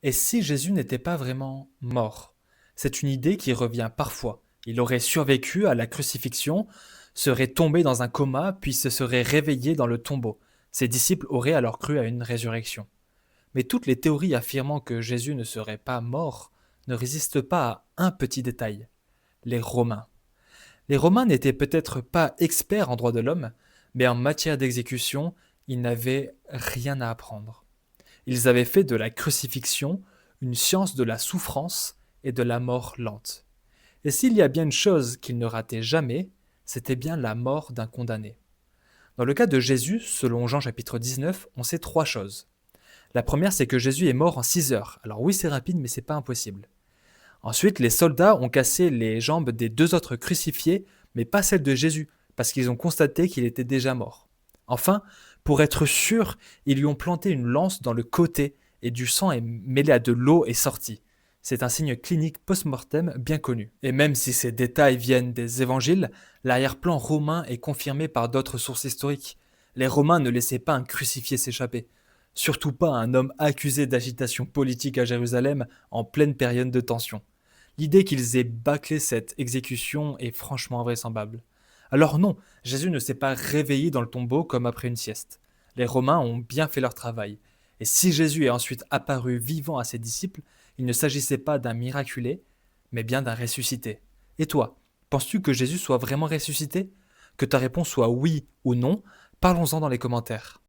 Et si Jésus n'était pas vraiment mort? C'est une idée qui revient parfois. Il aurait survécu à la crucifixion, serait tombé dans un coma, puis se serait réveillé dans le tombeau. Ses disciples auraient alors cru à une résurrection. Mais toutes les théories affirmant que Jésus ne serait pas mort ne résistent pas à un petit détail, les Romains. Les Romains n'étaient peut-être pas experts en droit de l'homme, mais en matière d'exécution, ils n'avaient rien à apprendre. Ils avaient fait de la crucifixion une science de la souffrance et de la mort lente. Et s'il y a bien une chose qu'ils ne rataient jamais, c'était bien la mort d'un condamné. Dans le cas de Jésus, selon Jean chapitre 19, on sait trois choses. La première, c'est que Jésus est mort en 6 heures. Alors oui, c'est rapide, mais c'est pas impossible. Ensuite, les soldats ont cassé les jambes des deux autres crucifiés, mais pas celles de Jésus, parce qu'ils ont constaté qu'il était déjà mort. Enfin, pour être sûr, ils lui ont planté une lance dans le côté et du sang est mêlé à de l'eau est sorti. C'est un signe clinique post-mortem bien connu. Et même si ces détails viennent des évangiles, l'arrière-plan romain est confirmé par d'autres sources historiques. Les Romains ne laissaient pas un crucifié s'échapper. Surtout pas un homme accusé d'agitation politique à Jérusalem en pleine période de tension. L'idée qu'ils aient bâclé cette exécution est franchement invraisemblable. Alors non, Jésus ne s'est pas réveillé dans le tombeau comme après une sieste. Les Romains ont bien fait leur travail. Et si Jésus est ensuite apparu vivant à ses disciples, il ne s'agissait pas d'un miraculé, mais bien d'un ressuscité. Et toi, penses-tu que Jésus soit vraiment ressuscité? Que ta réponse soit oui ou non? Parlons-en dans les commentaires.